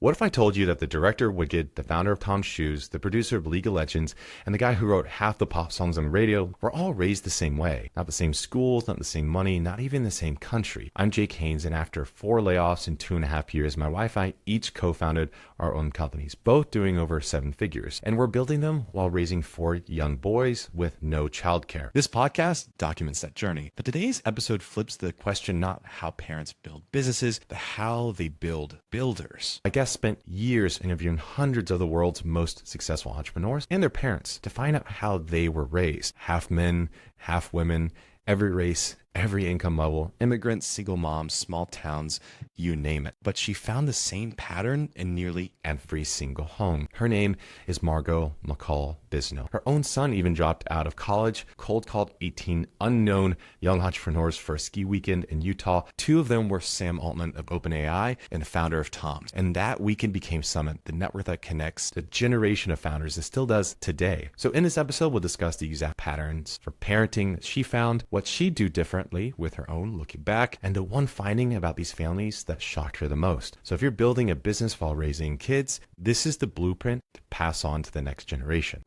What if I told you that the director Wicked, the founder of Tom's Shoes, the producer of League of Legends, and the guy who wrote half the pop songs on the radio were all raised the same way? Not the same schools, not the same money, not even the same country. I'm Jake Haynes, and after 4 layoffs in 2.5 years, my wife and I each co-founded our own companies, both doing over 7 figures. And we're building them while raising 4 young boys with no childcare. This podcast documents that journey. But today's episode flips the question not how parents build businesses, but how they build builders. I guess spent years interviewing hundreds of the world's most successful entrepreneurs and their parents to find out how they were raised. Half men, half women, every race, every income level, immigrants, single moms, small towns, you name it. But she found the same pattern in nearly every single home. Her name is Margot Machol Bisnow. Her own son even dropped out of college, cold called 18 unknown young entrepreneurs for a ski weekend in Utah. 2 of them were Sam Altman of OpenAI and the founder of Tom's. And that weekend became Summit, the network that connects the generation of founders and still does today. So in this episode, we'll discuss the exact patterns for parenting that she found, what she'd do differently with her own looking back, and the one finding about these families that shocked her the most. So if you're building a business while raising kids, this is the blueprint to pass on to the next generation.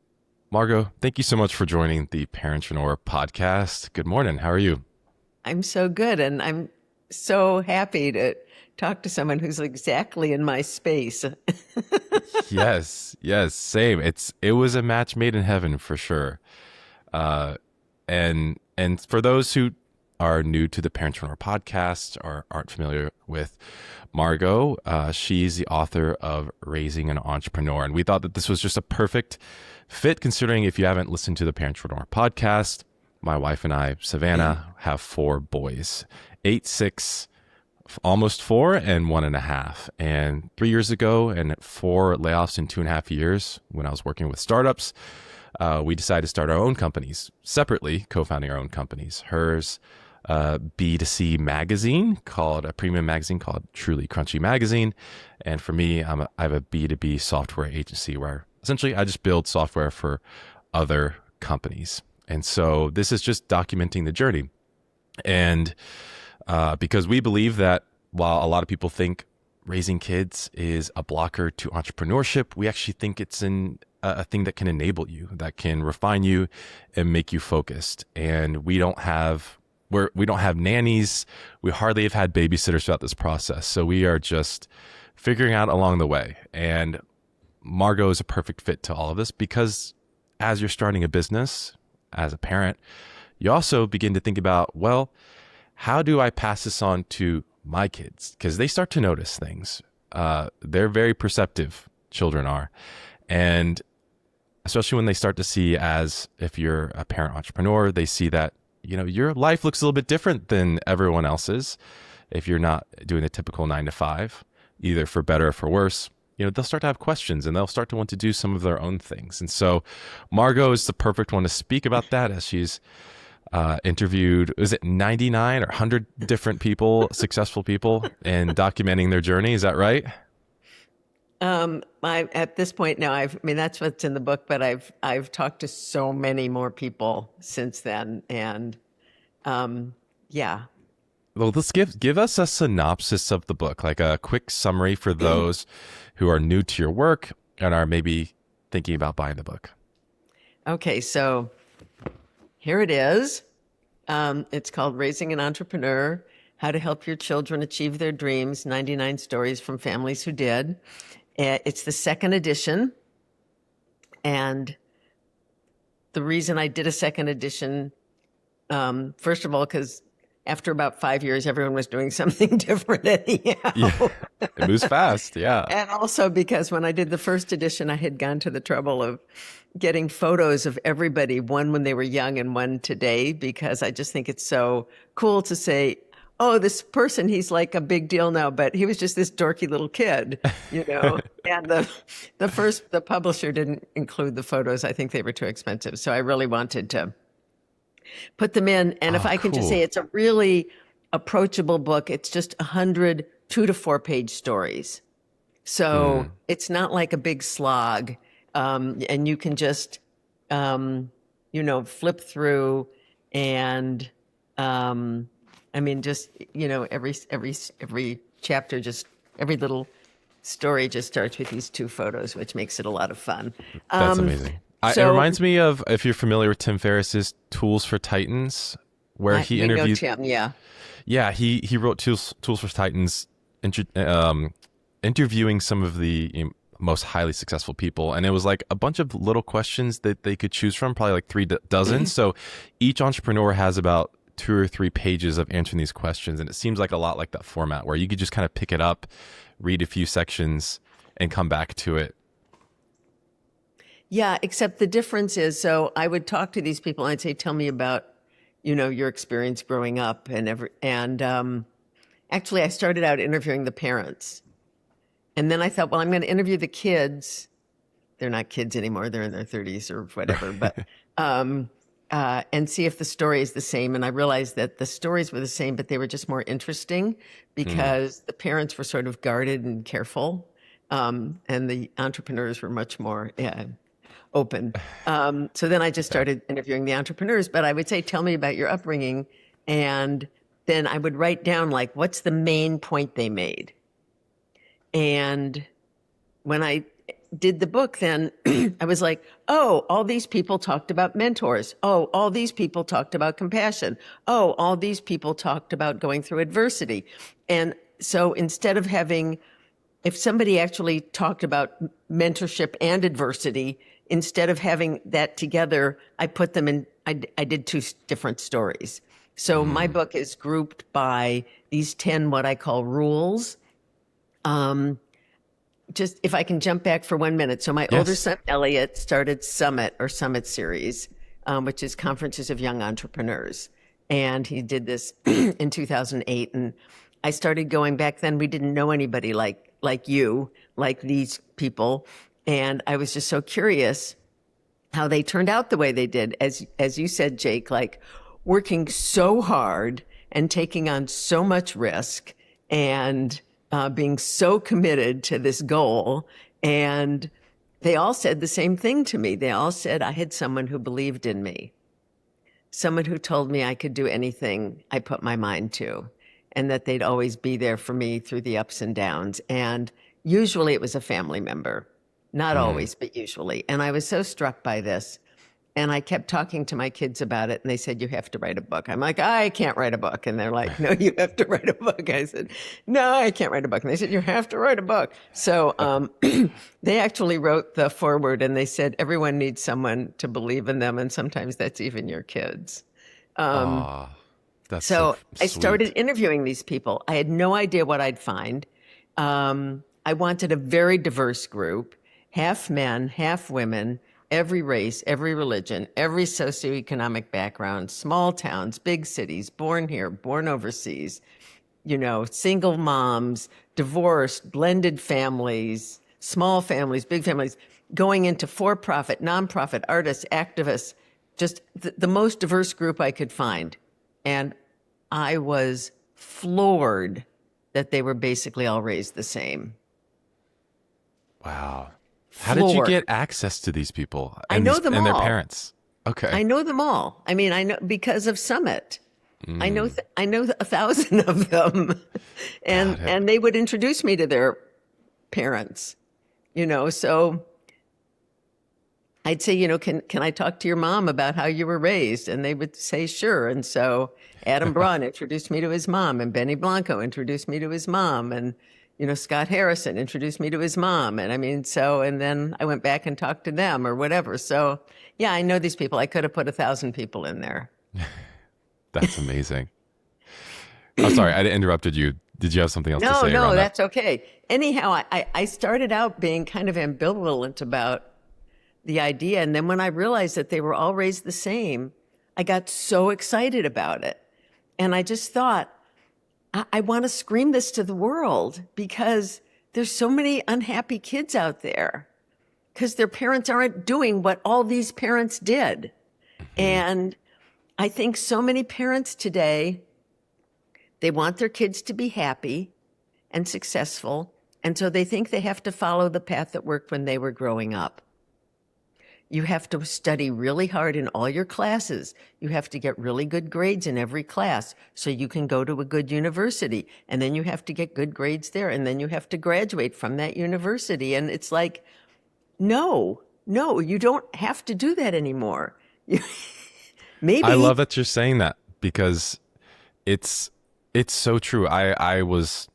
Margot, thank you so much for joining the Parentreneur podcast. Good morning. How are you? I'm so good, and I'm so happy to talk to someone who's exactly in my space. Yes, same. It was a match made in heaven for sure. And for those who are new to the Parentreneur podcast or aren't familiar with Margot, she's the author of Raising an Entrepreneur. And we thought that this was just a perfect fit, considering if you haven't listened to the Parentreneur podcast, my wife and I, Savannah, have 4 boys, 8, 6, almost 4, and 1.5. And 3 years ago, and 4 layoffs in 2.5 years, when I was working with startups, we decided to start our own companies separately, co-founding our own companies. Hers, B2C magazine called a premium magazine called Truly Crunchy Magazine. And for me, I have a B2B software agency where essentially I just build software for other companies. And so this is just documenting the journey. And because we believe that while a lot of people think raising kids is a blocker to entrepreneurship, we actually think it's a thing that can enable you, that can refine you and make you focused. And we don't have nannies. We hardly have had babysitters throughout this process. So we are just figuring out along the way. And Margot is a perfect fit to all of this because as you're starting a business, as a parent, you also begin to think about, well, how do I pass this on to my kids? Because they start to notice things. They're very perceptive, children are. And especially when they start to see, as if you're a parent entrepreneur, they see that, your life looks a little bit different than everyone else's. If you're not doing the typical 9 to 5, either for better or for worse, they'll start to have questions and they'll start to want to do some of their own things. And so Margot is the perfect one to speak about that, as she's interviewed, is it 99 or 100 different people, successful people, and documenting their journey. Is that right? At this point now, that's what's in the book, but I've talked to so many more people since then. And, yeah. Well, let's give us a synopsis of the book, like a quick summary for those who are new to your work and are maybe thinking about buying the book. Okay. So here it is. It's called Raising an Entrepreneur: How to Help Your Children Achieve Their Dreams, 99 Stories from Families Who Did. It's the 2nd edition. And the reason I did a 2nd edition, first of all, because after about 5 years, everyone was doing something different anyhow. Yeah, it moves fast, yeah. And also because when I did the 1st edition, I had gone to the trouble of getting photos of everybody, one when they were young and one today, because I just think it's so cool to say, oh, this person, he's like a big deal now, but he was just this dorky little kid, And the publisher didn't include the photos. I think they were too expensive. So I really wanted to put them in. And if I can just say, it's a really approachable book. It's just 100 2 to 4 page stories. So it's not like a big slog. And you can just, flip through and, every chapter, just every little story just starts with these 2 photos, which makes it a lot of fun. That's amazing. It So reminds me of, if you're familiar with Tim Ferriss's Tools for Titans, where he we know interviewed. Tim, yeah. Yeah, he wrote Tools for Titans, interviewing some of the most highly successful people, and it was like a bunch of little questions that they could choose from, probably like 3 dozen. So each entrepreneur has about 2 or 3 pages of answering these questions, and it seems like a lot like that format where you could just kind of pick it up, read a few sections, and come back to it. Yeah, except the difference is, so I would talk to these people and I'd say, tell me about, your experience growing up actually I started out interviewing the parents. And then I thought, well, I'm going to interview the kids. They're not kids anymore. They're in their 30s or whatever, but and see if the story is the same. And I realized that the stories were the same, but they were just more interesting because the parents were sort of guarded and careful. And the entrepreneurs were much more open. So then I just started interviewing the entrepreneurs, but I would say, tell me about your upbringing. And then I would write down, like, what's the main point they made? And when I did the book, then I was like, oh, all these people talked about mentors. Oh, all these people talked about compassion. Oh, all these people talked about going through adversity. And so instead of if somebody actually talked about mentorship and adversity, instead of having that together, I put them in, I did 2 different stories. So my book is grouped by these 10, what I call rules. Just if I can jump back for 1 minute. So my older son, Elliott, started Summit Series, which is Conferences of Young Entrepreneurs. And he did this in 2008. And I started going back then. We didn't know anybody like these people. And I was just so curious how they turned out the way they did. As you said, Jake, like working so hard and taking on so much risk and being so committed to this goal. And they all said the same thing to me. They all said I had someone who believed in me, someone who told me I could do anything I put my mind to, and that they'd always be there for me through the ups and downs. And usually it was a family member, not always, but usually. And I was so struck by this. And I kept talking to my kids about it, and they said, you have to write a book. I'm like, I can't write a book. And they're like, no, you have to write a book. I said, no, I can't write a book. And they said, you have to write a book. So they actually wrote the foreword, and they said, everyone needs someone to believe in them, and sometimes that's even your kids. That's so I sweet. started interviewing these people. I had no idea what I'd find. I wanted a very diverse group, half men, half women, every race, every religion, every socioeconomic background, small towns, big cities, born here, born overseas, single moms, divorced, blended families, small families, big families, going into for-profit, nonprofit, artists, activists, just the most diverse group I could find. And I was floored that they were basically all raised the same. Wow. How did you get access to these people? I know them all. And their parents. Okay. I know them all. I mean, I know because of Summit. I know 1,000 of them, and they would introduce me to their parents. So I'd say, can I talk to your mom about how you were raised? And they would say, sure. And so Adam Braun introduced me to his mom, and Benny Blanco introduced me to his mom, and Scott Harrison introduced me to his mom. And and then I went back and talked to them or whatever. So yeah, I know these people. I could have put 1,000 people in there. That's amazing. I'm sorry, I interrupted you. Did you have something else to say? No, that's okay. Anyhow, I started out being kind of ambivalent about the idea. And then when I realized that they were all raised the same, I got so excited about it. And I just thought, I want to scream this to the world because there's so many unhappy kids out there because their parents aren't doing what all these parents did. And I think so many parents today, they want their kids to be happy and successful. And so they think they have to follow the path that worked when they were growing up. You have to study really hard in all your classes. You have to get really good grades in every class so you can go to a good university. And then you have to get good grades there. And then you have to graduate from that university. And it's like, no, you don't have to do that anymore. Maybe. I love that you're saying that because it's so true. I went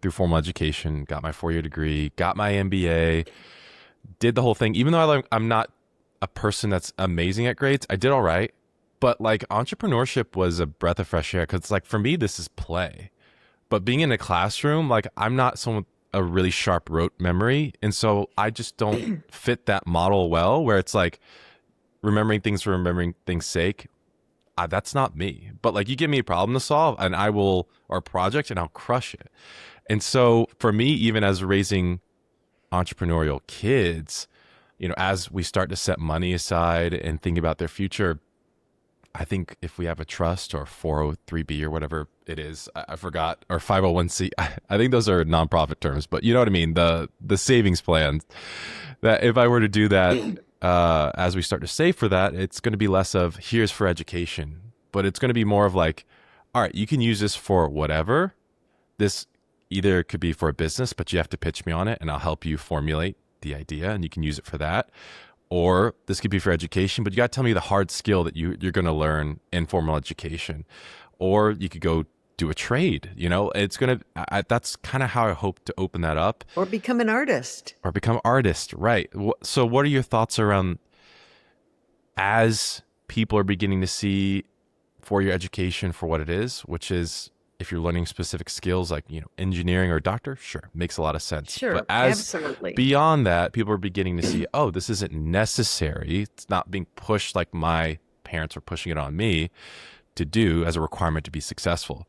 through formal education, got my 4-year degree, got my MBA, did the whole thing. Even though I'm not a person that's amazing at grades, I did all right. But like entrepreneurship was a breath of fresh air because like for me, this is play. But being in a classroom, like I'm not someone with a really sharp rote memory. And so I just don't fit that model well where it's like remembering things for remembering things' sake. That's not me. But like you give me a problem to solve and or a project and I'll crush it. And so for me, even as raising entrepreneurial kids, as we start to set money aside and think about their future, I think if we have a trust or 403B or whatever it is, I forgot, or 501C, I think those are nonprofit terms, but you know what I mean? The savings plan, that if I were to do that, as we start to save for that, it's going to be less of here's for education, but it's going to be more of like, all right, you can use this for whatever. This either could be for a business, but you have to pitch me on it and I'll help you formulate the idea and you can use it for that. Or this could be for education, but you got to tell me the hard skill that you're going to learn in formal education. Or you could go do a trade, it's going to, that's kind of how I hope to open that up. Or become an artist. Right. So what are your thoughts around as people are beginning to see 4-year education for what it is, which is if you're learning specific skills like, engineering or doctor, sure, makes a lot of sense. Sure, but as absolutely. Beyond that, people are beginning to see, oh, this isn't necessary. It's not being pushed like my parents are pushing it on me to do as a requirement to be successful.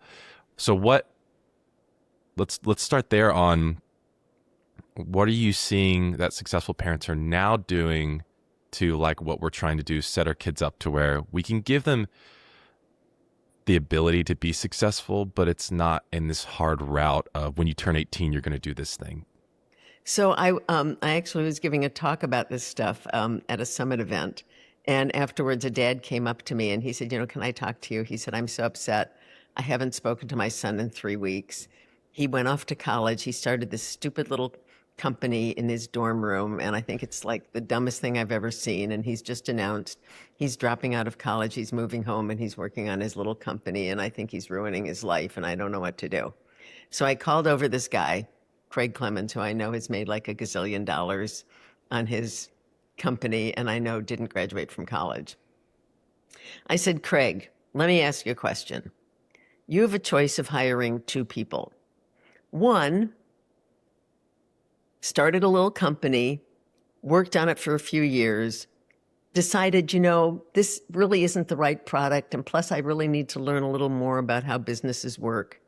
So let's start there on what are you seeing that successful parents are now doing to like what we're trying to do, set our kids up to where we can give them the ability to be successful, but it's not in this hard route of when you turn 18, you're going to do this thing. So I actually was giving a talk about this stuff at a summit event. And afterwards, a dad came up to me and he said, can I talk to you? He said, I'm so upset. I haven't spoken to my son in 3 weeks. He went off to college. He started this stupid little company in his dorm room. And I think it's like the dumbest thing I've ever seen. And he's just announced he's dropping out of college. He's moving home and he's working on his little company. And I think he's ruining his life and I don't know what to do. So I called over this guy, Craig Clemens, who I know has made like $1 gazillion on his company and I know didn't graduate from college. I said, Craig, let me ask you a question. You have a choice of hiring 2 people. One started a little company, worked on it for a few years, decided, this really isn't the right product. And plus, I really need to learn a little more about how businesses work.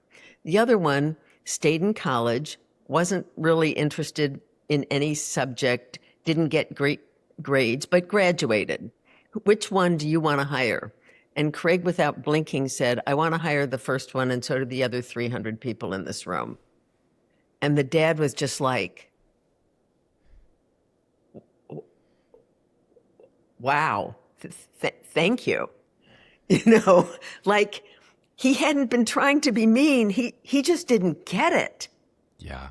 The other one stayed in college, wasn't really interested in any subject, didn't get great grades, but graduated. Which one do you want to hire? And Craig, without blinking, said, I want to hire the first one, and so do the other 300 people in this room. And the dad was just like, wow, thank you. Like he hadn't been trying to be mean. He just didn't get it. Yeah.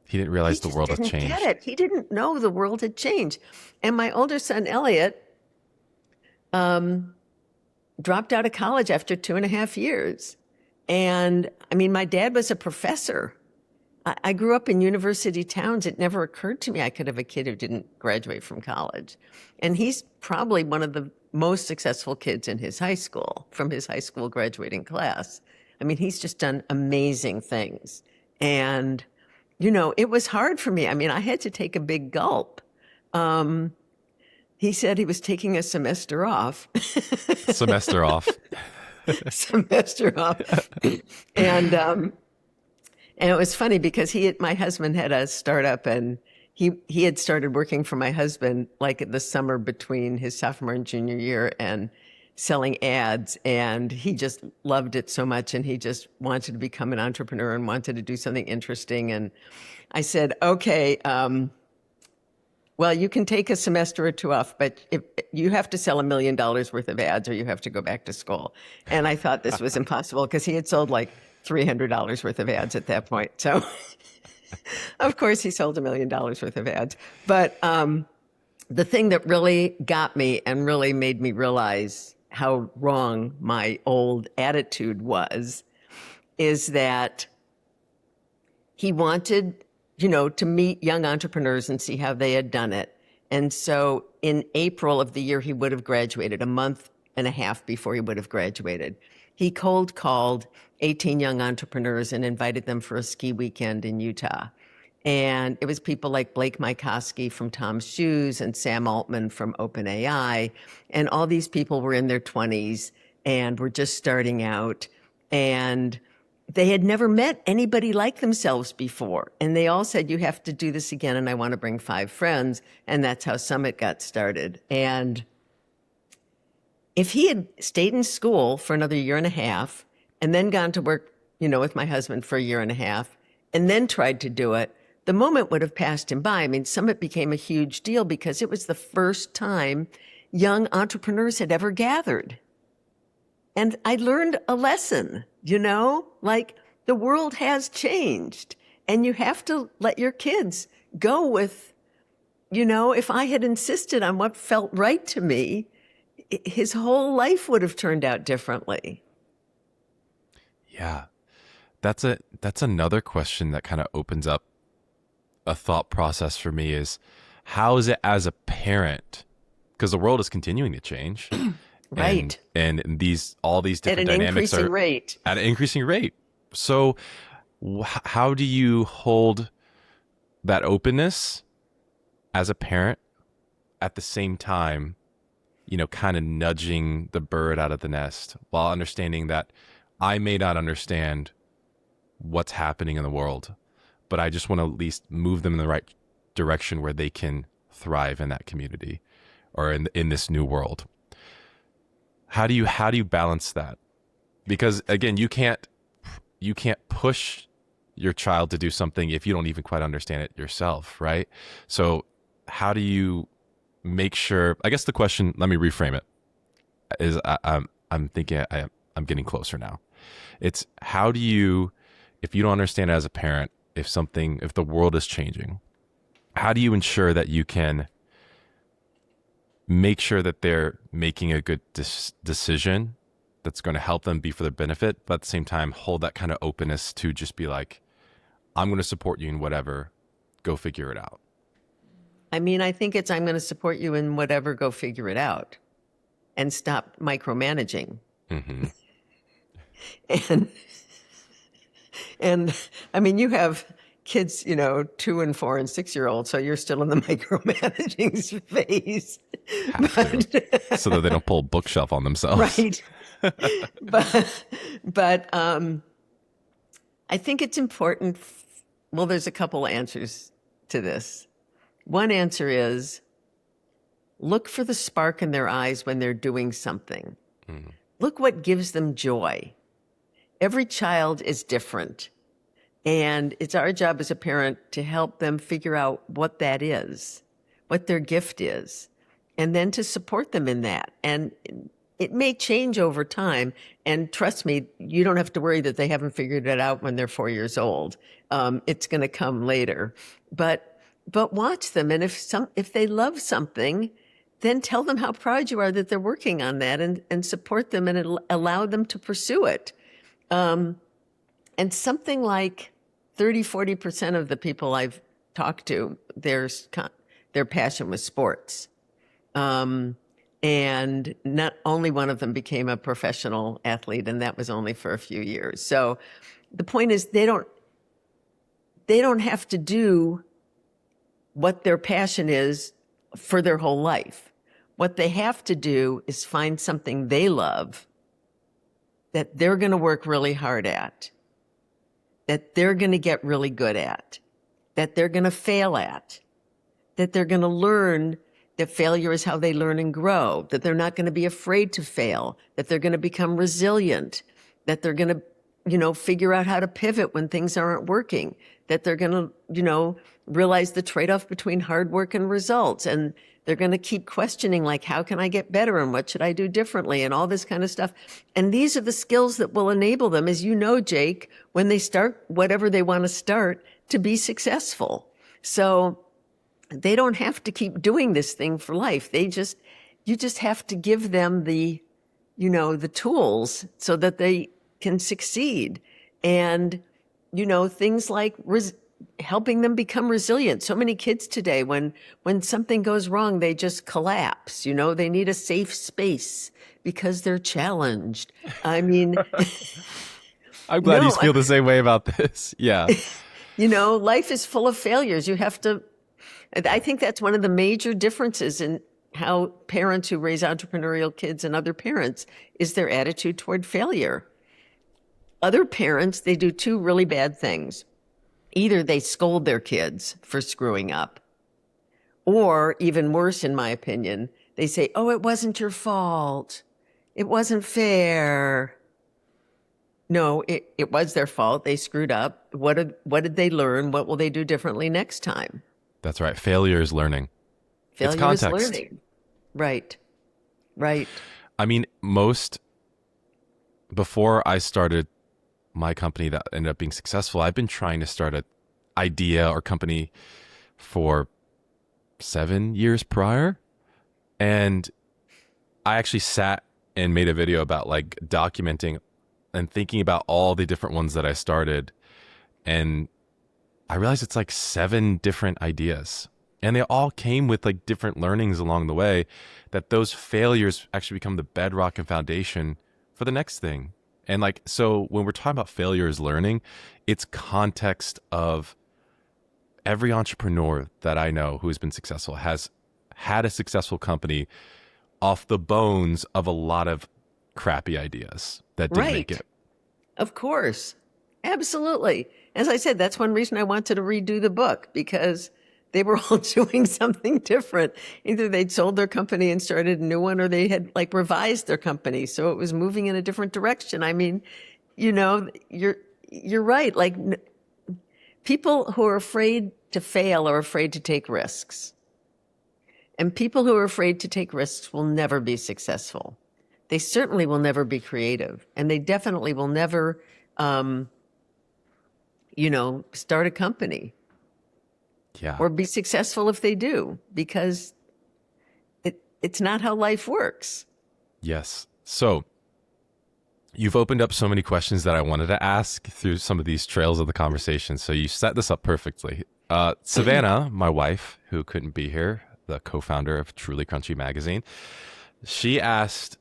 He didn't realize the world had changed. Get it. He didn't know the world had changed. And my older son, Elliott, dropped out of college after 2.5 years. And I mean, my dad was a professor. I grew up in university towns. It never occurred to me I could have a kid who didn't graduate from college. And he's probably one of the most successful kids in his high school, from his high school graduating class. I mean, he's just done amazing things. And, it was hard for me. I mean, I had to take a big gulp. He said he was taking a semester off. Semester off. Semester off. And it was funny because my husband had a startup and he had started working for my husband like the summer between his sophomore and junior year and selling ads. And he just loved it so much. And he just wanted to become an entrepreneur and wanted to do something interesting. And I said, okay, Well, you can take a semester or two off, but if you have to sell $1 million worth of ads or you have to go back to school. And I thought this was impossible because he had sold like $300 worth of ads at that point. So of course he sold $1 million worth of ads. But the thing that really got me and really made me realize how wrong my old attitude was is that he wanted, to meet young entrepreneurs and see how they had done it. And so in April of the year he would have graduated, a month and a half before he would have graduated, he cold called 18 young entrepreneurs and invited them for a ski weekend in Utah. And it was people like Blake Mycoskie from Tom's Shoes and Sam Altman from OpenAI. And all these people were in their 20s and were just starting out. And they had never met anybody like themselves before. And they all said, you have to do this again. And I want to bring 5 friends. And that's how Summit got started. And if he had stayed in school for another year and a half and then gone to work, with my husband for a year and a half and then tried to do it, the moment would have passed him by. I mean, Summit became a huge deal because it was the first time young entrepreneurs had ever gathered. And I learned a lesson, like the world has changed and you have to let your kids go with, if I had insisted on what felt right to me, his whole life would have turned out differently. Yeah. That's another question that kind of opens up a thought process for me is how is it as a parent? Because the world is continuing to change. Right. And all these different dynamics are at an increasing rate. So how do you hold that openness as a parent at the same time, kind of nudging the bird out of the nest while understanding that I may not understand what's happening in the world, but I just want to at least move them in the right direction where they can thrive in that community or in this new world. How do you balance that? Because again, you can't push your child to do something if you don't even quite understand it yourself, right? So how do you make sure, I guess the question, let me reframe it, is I'm thinking I'm getting closer now. It's how do you, if you don't understand it as a parent, if the world is changing, how do you ensure that you can make sure that they're making a good decision that's going to help them be for their benefit, but at the same time hold that kind of openness to just be like, I'm going to support you in whatever, go figure it out? I mean, I think it's, I'm going to support you in whatever, go figure it out, and stop micromanaging. Mm-hmm. And I mean, you have kids, 2 and 4 and 6-year-olds, so you're still in the micromanaging phase. So that they don't pull a bookshelf on themselves. Right. But I think it's important. Well, there's a couple answers to this. One answer is look for the spark in their eyes when they're doing something. Mm. Look what gives them joy. Every child is different. And it's our job as a parent to help them figure out what that is, what their gift is, and then to support them in that. And it may change over time. And trust me, you don't have to worry that they haven't figured it out when they're 4 years old. It's going to come later. But watch them. And if they love something, then tell them how proud you are that they're working on that and support them and allow them to pursue it. And something like 30-40% of the people I've talked to, their passion was sports. And not only one of them became a professional athlete, and that was only for a few years. So the point is they don't have to do what their passion is for their whole life. What they have to do is find something they love that they're going to work really hard at, that they're going to get really good at, that they're going to fail at, that they're going to learn that failure is how they learn and grow, that they're not going to be afraid to fail, that they're going to become resilient, that they're going to, figure out how to pivot when things aren't working, that they're going to, realize the trade-off between hard work and results. And they're going to keep questioning, like, how can I get better and what should I do differently and all this kind of stuff. And these are the skills that will enable them, as you know, Jake, when they start whatever they want to start, to be successful. So they don't have to keep doing this thing for life. You just have to give them the tools so that they can succeed. And, things like helping them become resilient. So many kids today, when something goes wrong, they just collapse. They need a safe space because they're challenged. I mean, I'm glad you feel the same way about this. Yeah. Life is full of failures. I think that's one of the major differences in how parents who raise entrepreneurial kids and other parents is their attitude toward failure. Other parents, they do two really bad things. Either they scold their kids for screwing up, or even worse, in my opinion, they say, oh, it wasn't your fault. It wasn't fair. No, it was their fault. They screwed up. What did they learn? What will they do differently next time? That's right. Failure is learning. Failure it's context. is learning. Right. I mean, before I started my company that ended up being successful, I've been trying to start an idea or company for 7 years prior. And I actually sat and made a video about like documenting and thinking about all the different ones that I started. And I realized it's like 7 different ideas. And they all came with like different learnings along the way, that those failures actually become the bedrock and foundation for the next thing. And like, so when we're talking about failure is learning, it's context of every entrepreneur that I know who has been successful has had a successful company off the bones of a lot of crappy ideas that didn't make it. Of course. Absolutely. As I said, that's one reason I wanted to redo the book, because they were all doing something different. Either they'd sold their company and started a new one, or they had like revised their company, so it was moving in a different direction. I mean, you're right. Like people who are afraid to fail are afraid to take risks. And people who are afraid to take risks will never be successful. They certainly will never be creative, and they definitely will never, start a company. Yeah. Or be successful if they do, because it's not how life works. Yes. So you've opened up so many questions that I wanted to ask through some of these trails of the conversation. So you set this up perfectly. Savannah, my wife, who couldn't be here, the co-founder of Truly Crunchy magazine, she asked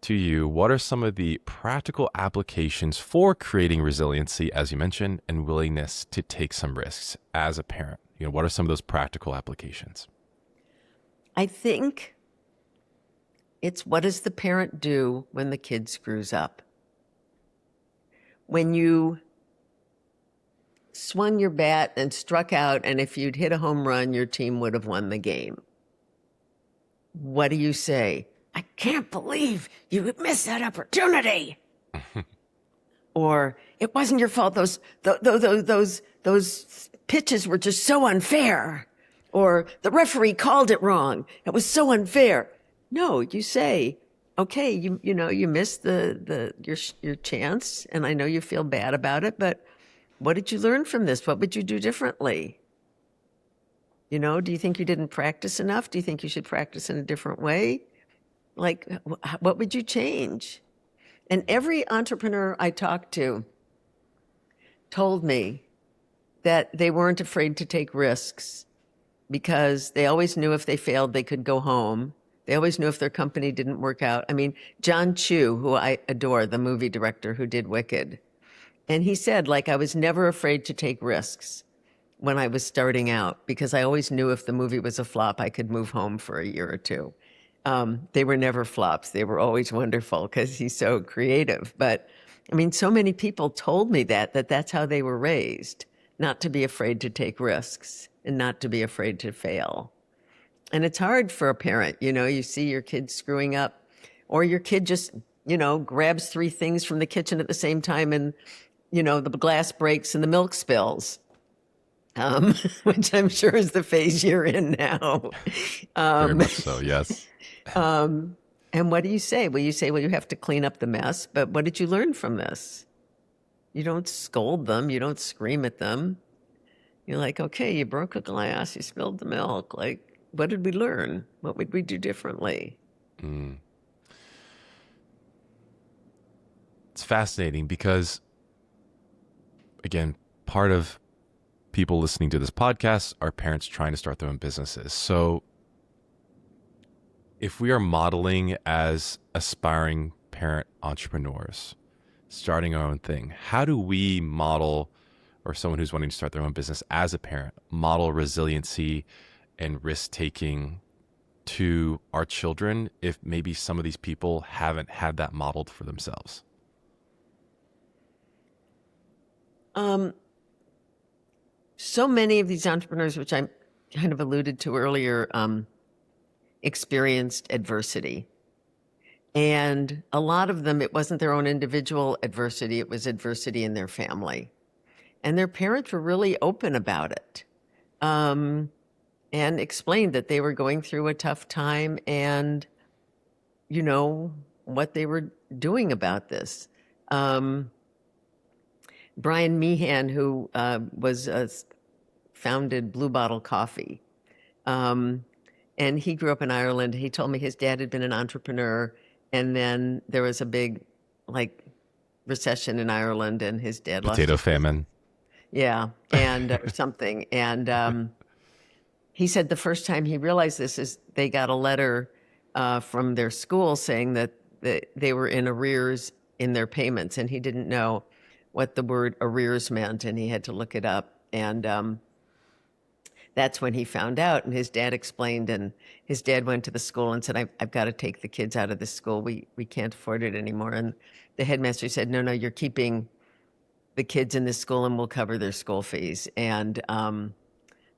to you, what are some of the practical applications for creating resiliency, as you mentioned, and willingness to take some risks as a parent? What are some of those practical applications? I think it's, what does the parent do when the kid screws up? When you swung your bat and struck out, and if you'd hit a home run, your team would have won the game. What do you say? I can't believe you missed that opportunity. Or it wasn't your fault. Those pitches were just so unfair. Or the referee called it wrong. It was so unfair. No, you say, okay, you missed your chance, and I know you feel bad about it, but what did you learn from this? What would you do differently? Do you think you didn't practice enough? Do you think you should practice in a different way? Like, what would you change? And every entrepreneur I talked to told me that they weren't afraid to take risks because they always knew if they failed, they could go home. They always knew if their company didn't work out. I mean, John Chu, who I adore, the movie director who did Wicked, and he said, like, I was never afraid to take risks when I was starting out because I always knew if the movie was a flop, I could move home for a year or two. They were never flops. They were always wonderful because he's so creative. But I mean, so many people told me that's how they were raised, not to be afraid to take risks and not to be afraid to fail. And it's hard for a parent, you see your kid screwing up, or your kid just, grabs 3 things from the kitchen at the same time and the glass breaks and the milk spills, which I'm sure is the phase you're in now. Very Um, much so. Yes. and what do you say? Well, you say, well, you have to clean up the mess, but what did you learn from this? You don't scold them. You don't scream at them. You're like, okay, you broke a glass, you spilled the milk. Like, what did we learn? What would we do differently? It's fascinating because, again, part of people listening to this podcast are parents trying to start their own businesses. So if we are modeling as aspiring parent entrepreneurs, starting our own thing, how do we model, or someone who's wanting to start their own business as a parent, model resiliency and risk taking to our children if maybe some of these people haven't had that modeled for themselves? So many of these entrepreneurs, which I kind of alluded to earlier, experienced adversity. And a lot of them, it wasn't their own individual adversity, it was adversity in their family. And their parents were really open about it, and explained that they were going through a tough time and, what they were doing about this. Brian Meehan, who founded Blue Bottle Coffee, and he grew up in Ireland. He told me his dad had been an entrepreneur, and then there was a big, recession in Ireland, and his dad lost Potato his famine. yeah, and or something. And he said the first time he realized this is they got a letter from their school saying that they were in arrears in their payments, and he didn't know what the word arrears meant, and he had to look it up. And that's when he found out, and his dad explained, and his dad went to the school and said, I've got to take the kids out of this school. We can't afford it anymore. And the headmaster said, no, you're keeping the kids in this school and we'll cover their school fees. And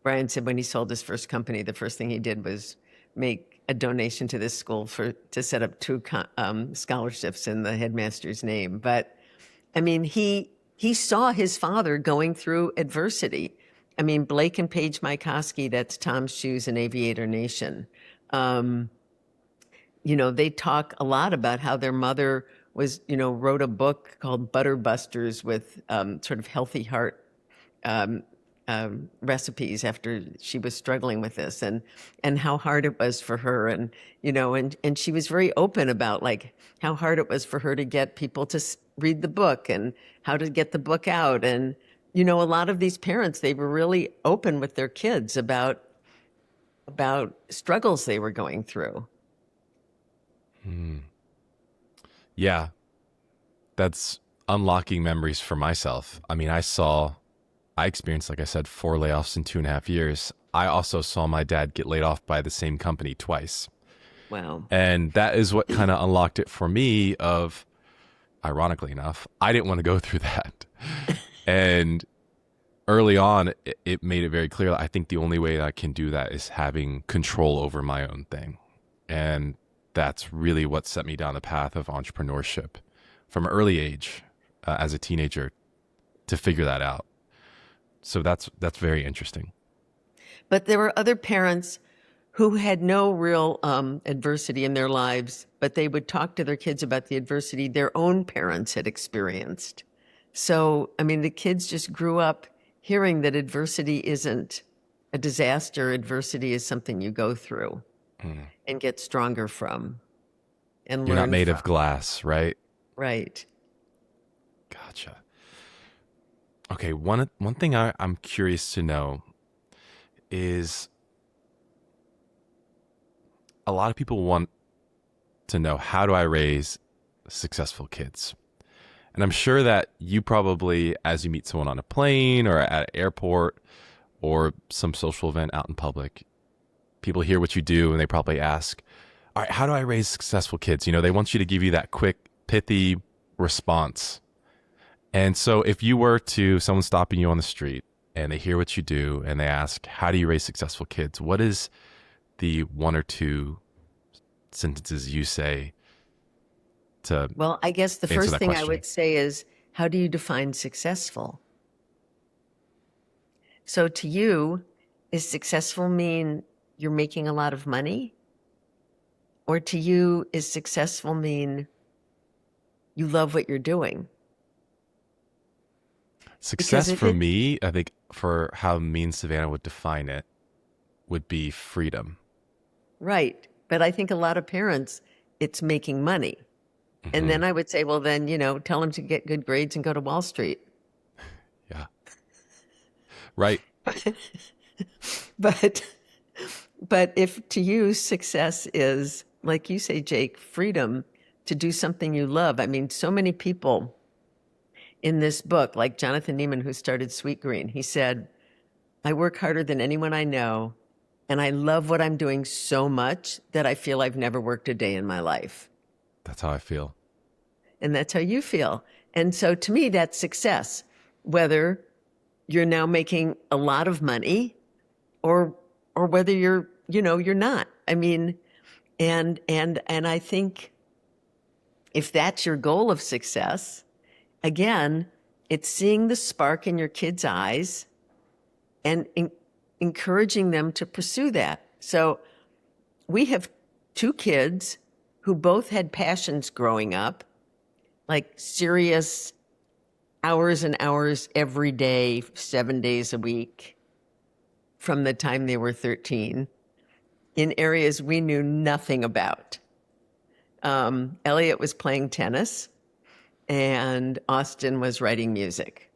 Brian said when he sold his first company, the first thing he did was make a donation to this school to set up 2 scholarships in the headmaster's name. But I mean, he saw his father going through adversity. I mean, Blake and Paige Mykoski, that's Tom's Shoes and Aviator Nation. They talk a lot about how their mother was, wrote a book called Butter Busters with sort of healthy heart recipes after she was struggling with this, and how hard it was for her. And, and she was very open about how hard it was for her to get people to read the book and how to get the book out. And, a lot of these parents, they were really open with their kids about struggles they were going through. Yeah. That's unlocking memories for myself. I mean, I experienced, like I said, 4 layoffs in 2.5 years. I also saw my dad get laid off by the same company twice. Wow. And that is what kind of unlocked it for me of, ironically enough, I didn't want to go through that. And early on, it made it very clear. I think the only way that I can do that is having control over my own thing. And that's really what set me down the path of entrepreneurship from an early age as a teenager to figure that out. So that's very interesting. But there were other parents who had no real adversity in their lives, but they would talk to their kids about the adversity their own parents had experienced. So, I mean, the kids just grew up hearing that adversity isn't a disaster. Adversity is something you go through and get stronger from and You're learn not made from. of glass, right? Right. Gotcha. Okay, one thing I'm curious to know is a lot of people want to know, how do I raise successful kids? And I'm sure that you probably, as you meet someone on a plane or at an airport or some social event out in public, people hear what you do and they probably ask, all right, how do I raise successful kids? They want you to give you that quick, pithy response. And so if you were someone stopping you on the street and they hear what you do and they ask, how do you raise successful kids? What is the 1 or 2 sentences you say to Well, I guess the answer first that thing I question? would say is how do you define successful? So to you, is successful mean you're making a lot of money? Or to you, is successful mean you love what you're doing? Success for me, I think for how me and Savannah would define it, would be freedom. Right. But I think a lot of parents, it's making money. Mm-hmm. And then I would say, well, then, tell them to get good grades and go to Wall Street. Yeah. Right. But if to you success is, like you say, Jake, freedom to do something you love. I mean, so many people in this book, like Jonathan Neiman, who started Sweet Green, he said, I work harder than anyone I know, and I love what I'm doing so much that I feel I've never worked a day in my life. That's how I feel. And that's how you feel. And so to me, that's success, whether you're now making a lot of money or whether you're not. I mean, and I think if that's your goal of success, again, it's seeing the spark in your kids' eyes and encouraging them to pursue that. So we have 2 kids who both had passions growing up, like serious hours and hours every day, 7 days a week, from the time they were 13, in areas we knew nothing about. Elliott was playing tennis, and Austin was writing music.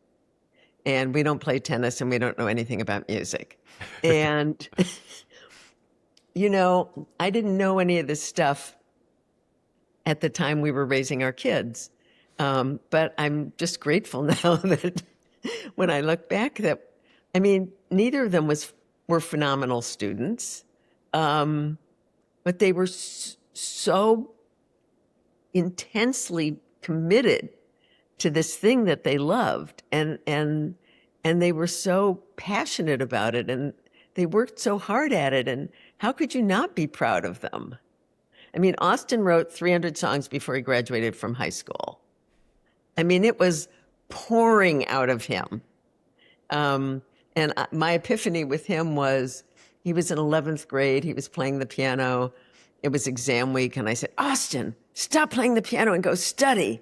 And we don't play tennis, and we don't know anything about music. And, I didn't know any of this stuff at the time we were raising our kids. But I'm just grateful now that when I look back neither of them were phenomenal students. But they were so intensely committed to this thing that they loved, and they were so passionate about it, and they worked so hard at it. And how could you not be proud of them? I mean, Austin wrote 300 songs before he graduated from high school. I mean, it was pouring out of him. And my epiphany with him was, he was in 11th grade. He was playing the piano. It was exam week. And I said, Austin, stop playing the piano and go study.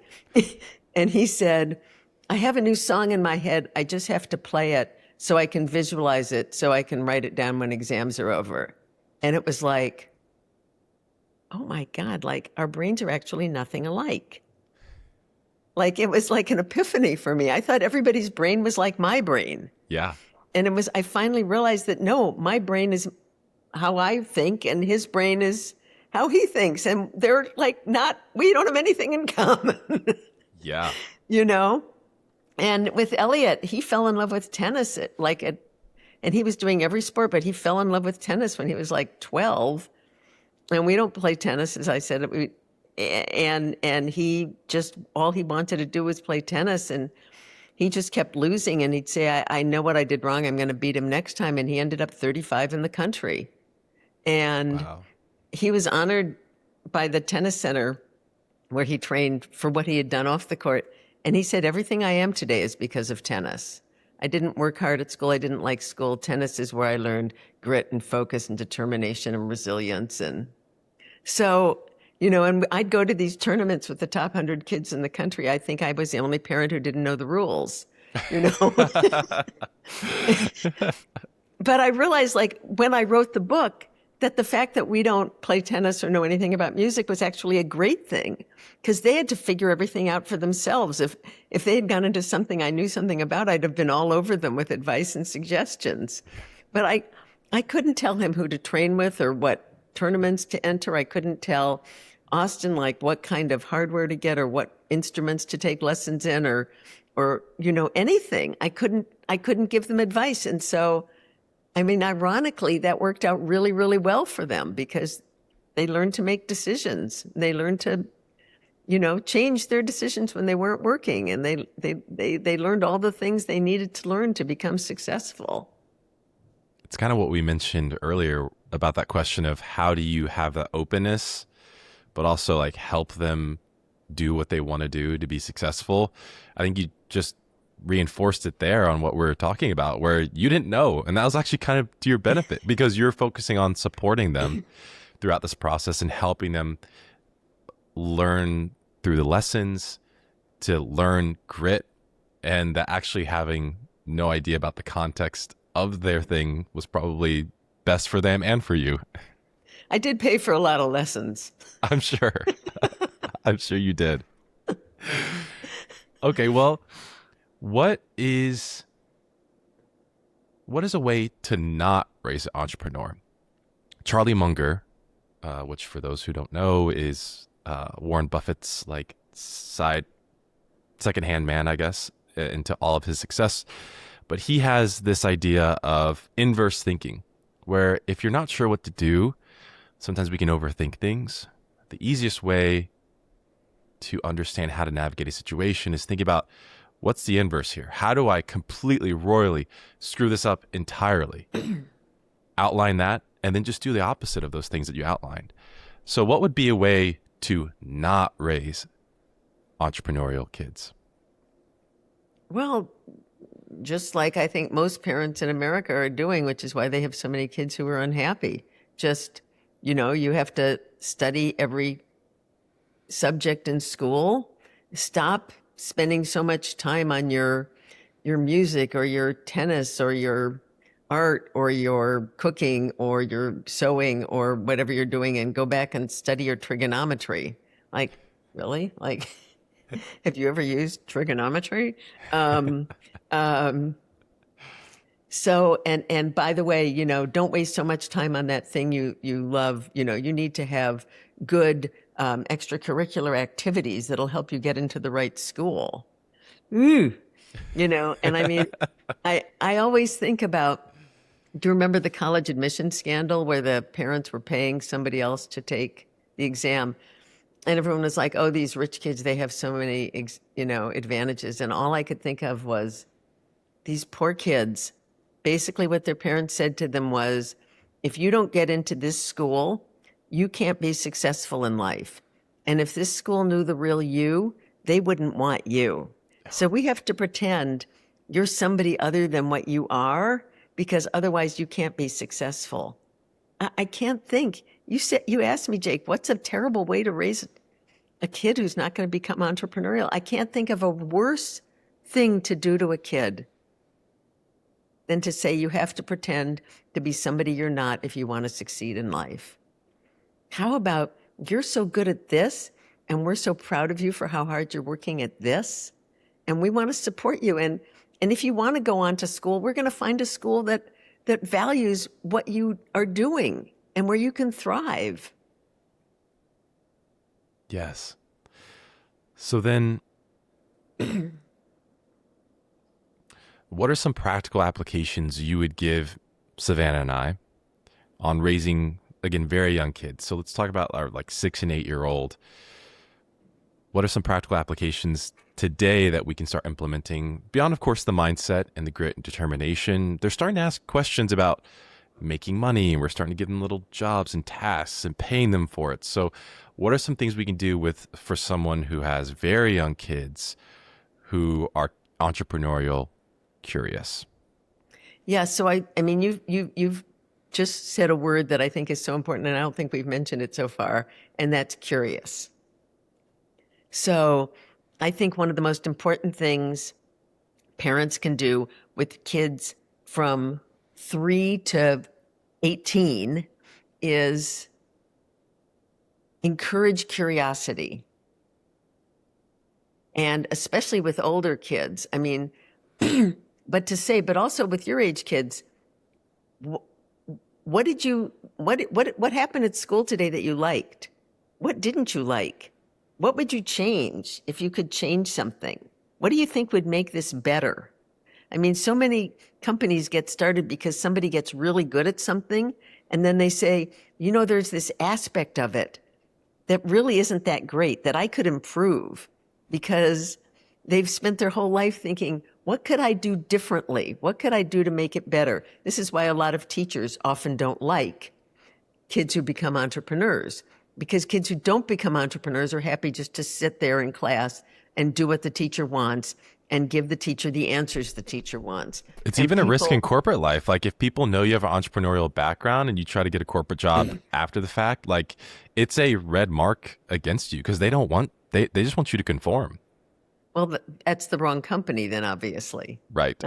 And he said, I have a new song in my head. I just have to play it so I can visualize it, so I can write it down when exams are over. And it was like, oh my God, like our brains are actually nothing alike. Like it was like an epiphany for me. I thought everybody's brain was like my brain. Yeah. And I finally realized that no, my brain is how I think and his brain is how he thinks. And they're like we don't have anything in common. Yeah. And with Elliott, he fell in love with tennis and he was doing every sport, but he fell in love with tennis when he was like 12. And we don't play tennis, as I said. And he just, all he wanted to do was play tennis, and he just kept losing, and he'd say, I know what I did wrong. I'm going to beat him next time. And he ended up 35 in the country. And wow. He was honored by the tennis center where he trained for what he had done off the court. And he said, everything I am today is because of tennis. I didn't work hard at school. I didn't like school. Tennis is where I learned grit and focus and determination and resilience. And so, and I'd go to these tournaments with the top 100 kids in the country. I think I was the only parent who didn't know the rules, But I realized, when I wrote the book, that the fact that we don't play tennis or know anything about music was actually a great thing, because they had to figure everything out for themselves. If they had gone into something I knew something about, I'd have been all over them with advice and suggestions. But I couldn't tell him who to train with or what tournaments to enter. I couldn't tell Austin what kind of hardware to get or what instruments to take lessons in or anything. I couldn't give them advice. And so, ironically, that worked out really, really well for them, because they learned to make decisions. They learned to, change their decisions when they weren't working. And they learned all the things they needed to learn to become successful. It's kind of what we mentioned earlier about that question of how do you have that openness, but also help them do what they want to do to be successful. I think you just reinforced it there on what we're talking about, where you didn't know. And that was actually kind of to your benefit because you're focusing on supporting them throughout this process and helping them learn through the lessons, to learn grit, and that actually having no idea about the context of their thing was probably best for them and for you. I did pay for a lot of lessons. I'm sure. I'm sure you did. Okay, well, what is a way to not raise an entrepreneur? Charlie Munger, which for those who don't know is Warren Buffett's like second-hand man, I guess, into all of his success. But he has this idea of inverse thinking, where if you're not sure what to do, sometimes we can overthink things. The easiest way to understand how to navigate a situation is think about what's the inverse here? How do I completely, royally screw this up entirely? Outline that, and then just do the opposite of those things that you outlined. So what would be a way to not raise entrepreneurial kids? Well, just like I think most parents in America are doing, which is why they have so many kids who are unhappy. Just, you have to study every subject in school. Stop spending so much time on your music or your tennis or your art or your cooking or your sewing or whatever you're doing, and go back and study your trigonometry. Like, really? Like, have you ever used trigonometry? So, and by the way, don't waste so much time on that thing you love. You need to have good extracurricular activities that'll help you get into the right school. And I mean, I always think about, do you remember the college admission scandal where the parents were paying somebody else to take the exam? And everyone was like, oh, these rich kids, they have so many, advantages. And all I could think of was these poor kids. Basically what their parents said to them was, if you don't get into this school, you can't be successful in life. And if this school knew the real you, they wouldn't want you. So we have to pretend you're somebody other than what you are, because otherwise you can't be successful. I can't think. You asked me, Jake, what's a terrible way to raise a kid who's not going to become entrepreneurial? I can't think of a worse thing to do to a kid than to say you have to pretend to be somebody you're not if you want to succeed in life. How about, you're so good at this, and we're so proud of you for how hard you're working at this, and we want to support you. And if you want to go on to school, we're going to find a school that values what you are doing and where you can thrive. Yes. So then, what are some practical applications you would give Savannah and I on raising, again, very young kids? So let's talk about our 6 and 8 year old. What are some practical applications today that we can start implementing beyond, of course, the mindset and the grit and determination? They're starting to ask questions about making money, and we're starting to give them little jobs and tasks and paying them for it. So what are some things we can do for someone who has very young kids who are entrepreneurial curious? Yeah. So I mean, you've just said a word that I think is so important, and I don't think we've mentioned it so far, and that's curious. So I think one of the most important things parents can do with kids from 3 to 18 is encourage curiosity. And especially with older kids, I mean, but also with your age kids, what happened at school today that you liked? What didn't you like? What would you change if you could change something? What do you think would make this better? I mean, so many companies get started because somebody gets really good at something, and then they say, there's this aspect of it that really isn't that great, that I could improve, because they've spent their whole life thinking, what could I do differently? What could I do to make it better? This is why a lot of teachers often don't like kids who become entrepreneurs, because kids who don't become entrepreneurs are happy just to sit there in class and do what the teacher wants and give the teacher the answers the teacher wants. It's And even a risk people, in corporate life. Like if people know you have an entrepreneurial background and you try to get a corporate job after the fact, like it's a red mark against you because they just want you to conform. well, that's the wrong company then, obviously. Right.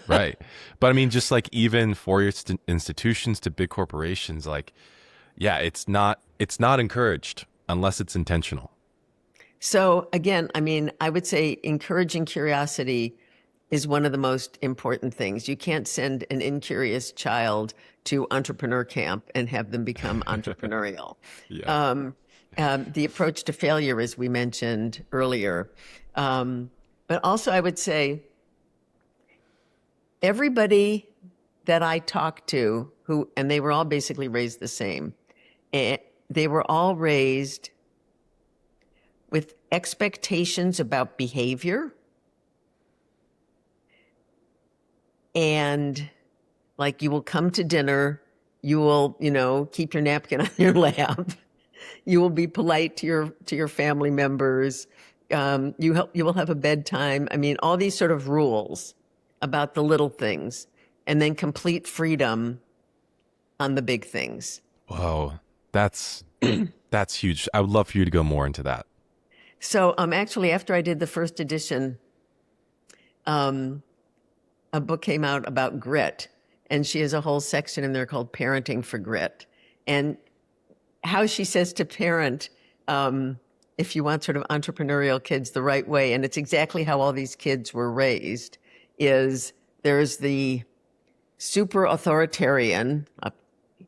Right. But I mean, just like even for your institutions to big corporations, like, yeah, it's not encouraged unless it's intentional. So again, I mean, I would say encouraging curiosity is one of the most important things. You can't send an incurious child to entrepreneur camp and have them become entrepreneurial. Yeah. The approach to failure, as we mentioned earlier. But also, I would say everybody that I talked to, and they were all basically raised the same, and they were all raised with expectations about behavior and like you will come to dinner, you will, keep your napkin on your lap, you will be polite to your family members, you will have a bedtime. I mean, all these sort of rules about the little things, and then complete freedom on the big things. Whoa. That's huge. I would love for you to go more into that. So actually, after I did the first edition, a book came out about grit, and she has a whole section in there called Parenting for Grit. And how she says to parent, if you want sort of entrepreneurial kids the right way, and it's exactly how all these kids were raised, is there's the super authoritarian,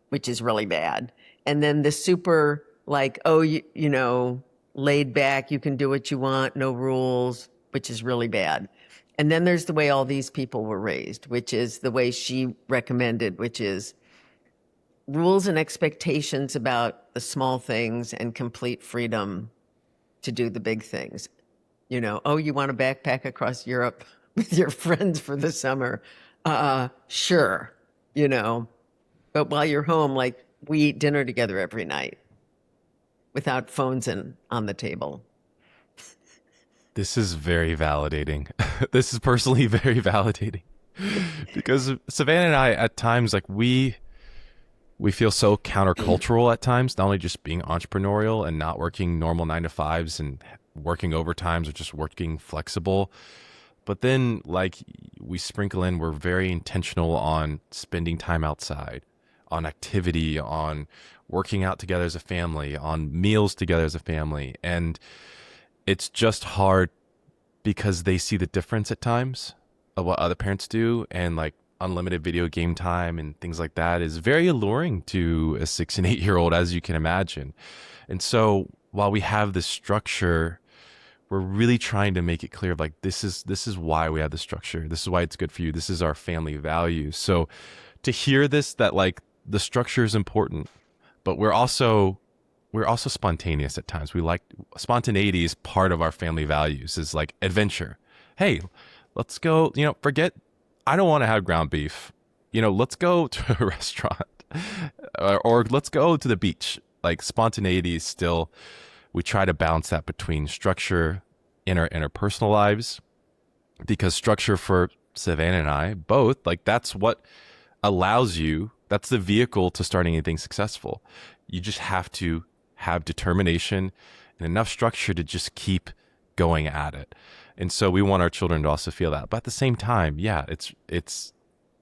which is really bad, and then the super like, oh, laid back, you can do what you want, no rules, which is really bad. And then there's the way all these people were raised, which is the way she recommended, which is rules and expectations about the small things and complete freedom to do the big things. Oh, you want to backpack across Europe with your friends for the summer? Sure, but while you're home, like we eat dinner together every night without phones on the table. This is very validating. This is personally very validating because Savannah and I, at times, like we feel so countercultural at times, not only just being entrepreneurial and not working normal 9 to 5s and working overtimes or just working flexible. But then like we sprinkle in, we're very intentional on spending time outside, on activity, on working out together as a family, on meals together as a family. And it's just hard because they see the difference at times of what other parents do, and like unlimited video game time and things like that is very alluring to a 6 and 8-year-old, as you can imagine. And so while we have this structure, we're really trying to make it clear of like, this is why we have the structure. This is why it's good for you. This is our family values. So to hear this, that like the structure is important, but we're also spontaneous at times. We like spontaneity is part of our family values, is like adventure. Hey, let's go, forget, I don't want to have ground beef. Let's go to a restaurant or let's go to the beach. Like spontaneity is still, we try to balance that between structure in our interpersonal lives, because structure for Savannah and I both, like that's what allows you, that's the vehicle to starting anything successful. You just have to have determination and enough structure to just keep going at it. And so we want our children to also feel that. But at the same time, yeah, it's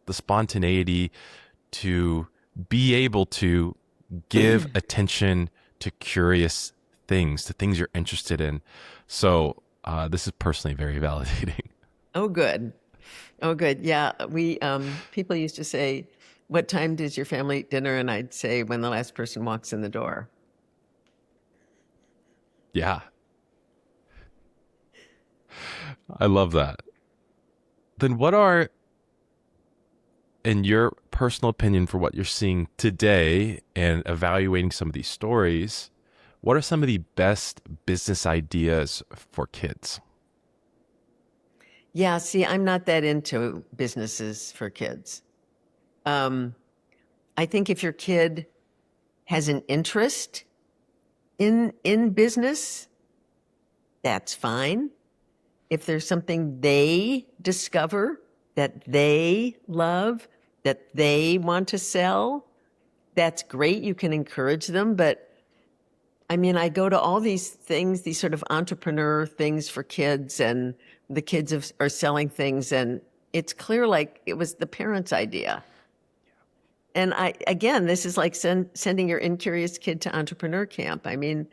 the spontaneity to be able to give attention to curious things, to things you're interested in. So this is personally very validating. Oh, good. Oh, good. Yeah. We, people used to say, what time does your family eat dinner? And I'd say, when the last person walks in the door. Yeah. I love that. Then what are, in your personal opinion, for what you're seeing today and evaluating some of these stories, what are some of the best business ideas for kids? Yeah, see, I'm not that into businesses for kids. I think if your kid has an interest in business, that's fine. If there's something they discover that they love, that they want to sell, that's great. You can encourage them. But I mean, I go to all these things, these sort of entrepreneur things for kids, and the kids are selling things, and it's clear like it was the parents' idea. And again, this is like sending your incurious kid to entrepreneur camp. I mean,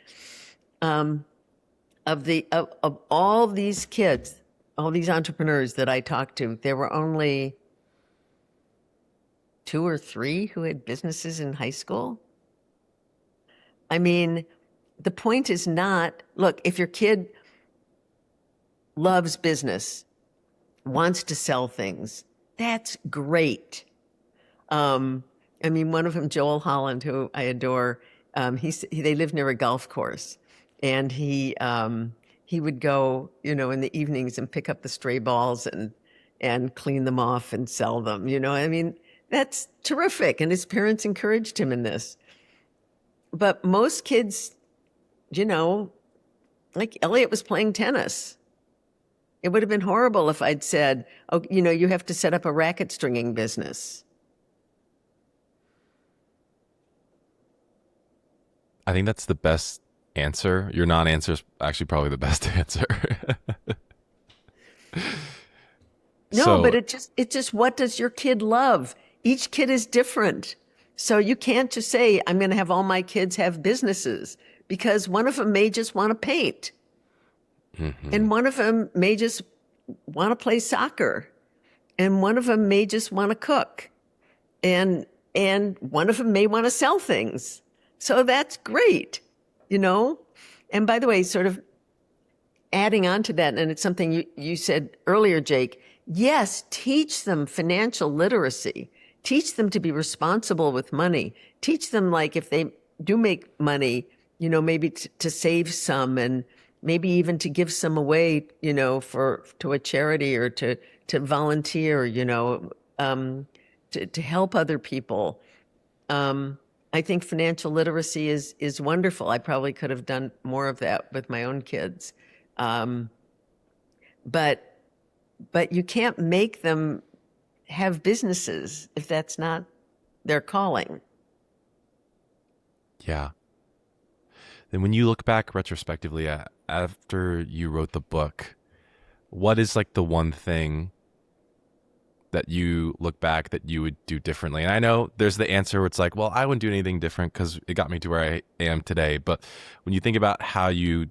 of all these kids, all these entrepreneurs that I talked to, there were only 2 or 3 who had businesses in high school. I mean, the point is not, look, if your kid loves business, wants to sell things, that's great. I mean, one of them, Joel Holland, who I adore, they live near a golf course, and he would go, in the evenings and pick up the stray balls and clean them off and sell them. I mean, that's terrific, and his parents encouraged him in this. But most kids, like Elliott was playing tennis. It would have been horrible if I'd said, oh, you have to set up a racket stringing business. I think that's the best answer. Your non-answer is actually probably the best answer. No, but it's just what does your kid love? Each kid is different. So you can't just say, I'm going to have all my kids have businesses, because one of them may just want to paint. Mm-hmm. And one of them may just want to play soccer. And one of them may just want to cook. And one of them may want to sell things. So that's great, And by the way, sort of adding on to that, and it's something you said earlier, Jake, yes, teach them financial literacy. Teach them to be responsible with money. Teach them, like, if they do make money, maybe to save some, and maybe even to give some away, to a charity, or to volunteer, to help other people. I think financial literacy is wonderful. I probably could have done more of that with my own kids. But you can't make them have businesses if that's not their calling. Yeah. Then when you look back retrospectively after you wrote the book, what is like the one thing that you look back that you would do differently? And I know there's the answer where it's like, well, I wouldn't do anything different because it got me to where I am today. But when you think about how you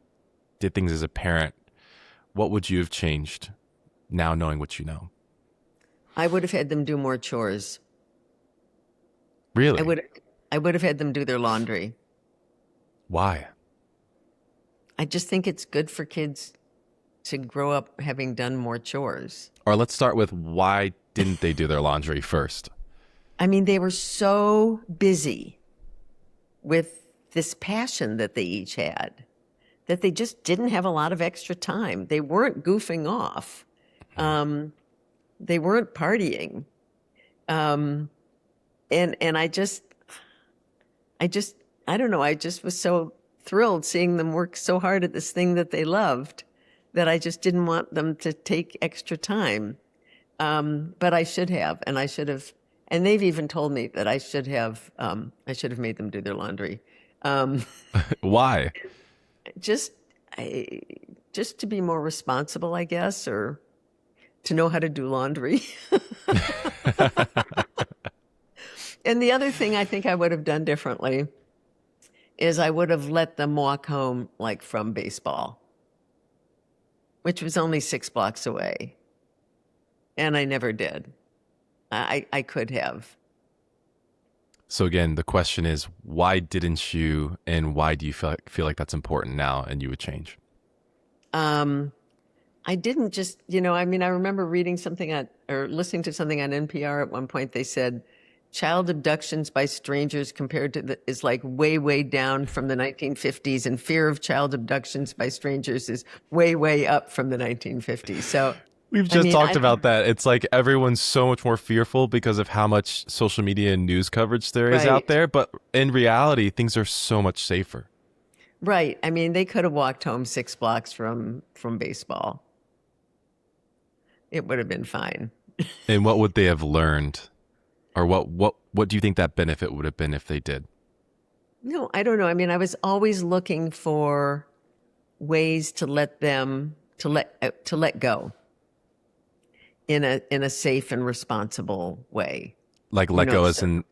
did things as a parent, what would you have changed now knowing what you know? I would have had them do more chores. Really? I would have had them do their laundry. Why? I just think it's good for kids to grow up having done more chores. Or let's start with, why didn't they do their laundry first? I mean, they were so busy with this passion that they each had that they just didn't have a lot of extra time. They weren't goofing off. They weren't partying. And I don't know, I just was so thrilled seeing them work so hard at this thing that they loved that I just didn't want them to take extra time. But I should have, and and they've even told me that I should have made them do their laundry. Why? Just to be more responsible, I guess, or to know how to do laundry. And the other thing I think I would have done differently is I would have let them walk home, like, from baseball, which was only 6 blocks away. And I never did. I could have. So again, the question is, why didn't you, and why do you feel like that's important now and you would change? I didn't just, I remember reading something or listening to something on NPR at one point. They said child abductions by strangers compared to is like way, way down from the 1950s, and fear of child abductions by strangers is way, way up from the 1950s. So We've I just mean, talked about that. It's like everyone's so much more fearful because of how much social media and news coverage there is out right, there. But in reality, things are so much safer. right. I mean, they could have walked home 6 blocks from baseball. It would have been fine. And what would they have learned? Or what do you think that benefit would have been if they did? No, I don't know. I mean, I was always looking for ways to let them to let go in a safe and responsible way. Like You let know, go as so in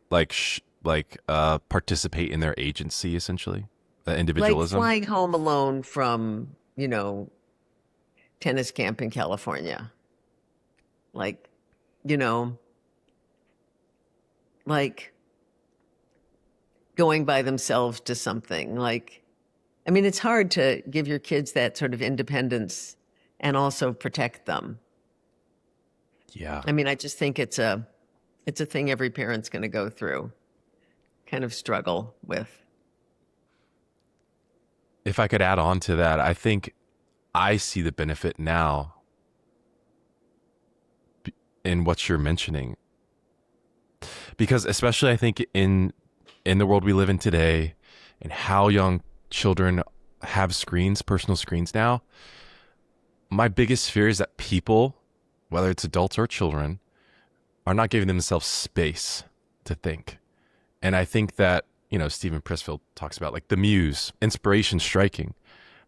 participate in their agency essentially, like individualism. flying home alone from, tennis camp in California. Like, you know, like going by themselves to something. Like, I mean, it's hard to give your kids that sort of independence and also protect them. Yeah. I mean, I just think it's a thing every parent's going to go through, kind of struggle with. If I could add on to that, I think I see the benefit now in what you're mentioning. Because especially I think in the world we live in today and how young children have screens, personal screens now, my biggest fear is that people, whether it's adults or children, are not giving themselves space to think. And I think that, Stephen Pressfield talks about like the muse, inspiration striking.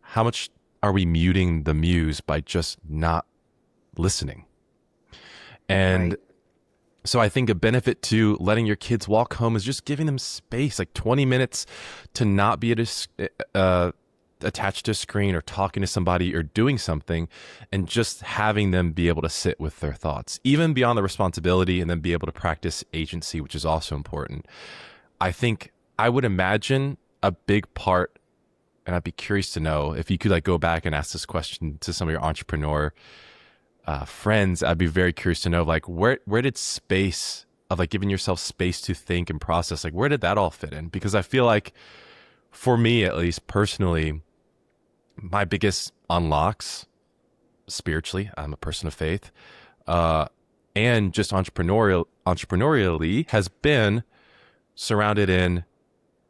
How much are we muting the muse by just not listening? And Right. so I think a benefit to letting your kids walk home is just giving them space, like 20 minutes to not be attached to a screen or talking to somebody or doing something, and just having them be able to sit with their thoughts, even beyond the responsibility, and then be able to practice agency, which is also important. I think I would imagine a big part, and I'd be curious to know if you could like go back and ask this question to some of your entrepreneur friends. I'd be very curious to know like where did space of like giving yourself space to think and process, like where did that all fit in? Because I feel like for me, at least personally, my biggest unlocks spiritually, I'm a person of faith, uh, and just entrepreneurially has been surrounded in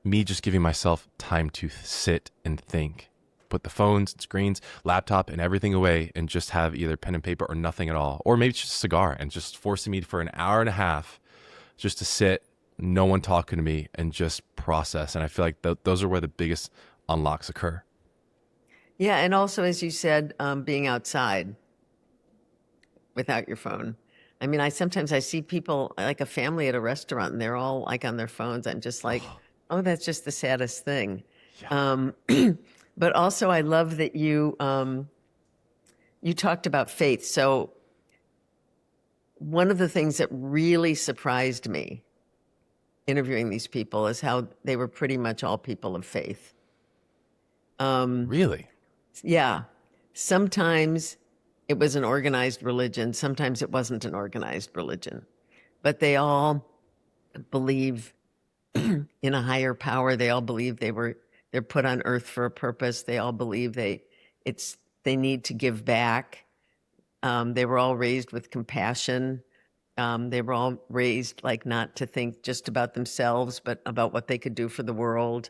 me just giving myself time to sit and think, put the phones and screens, laptop and everything away, and just have either pen and paper or nothing at all, or maybe just a cigar, and just forcing me for an hour and a half just to sit, no one talking to me, and just process. And I feel like those are where the biggest unlocks occur. Yeah, and also, as you said, being outside without your phone. I mean, I sometimes I see people like a family at a restaurant and they're all like on their phones. I'm just like, oh, that's just the saddest thing. Yeah. Um, but also, I love that you talked about faith. So one of the things that really surprised me interviewing these people is how they were pretty much all people of faith. Really? Yeah. Sometimes it was an organized religion. Sometimes it wasn't an organized religion. But they all believe in a higher power. They all believe they're put on earth for a purpose. They all believe they need to give back. They were all raised with compassion. They were all raised like not to think just about themselves, but about what they could do for the world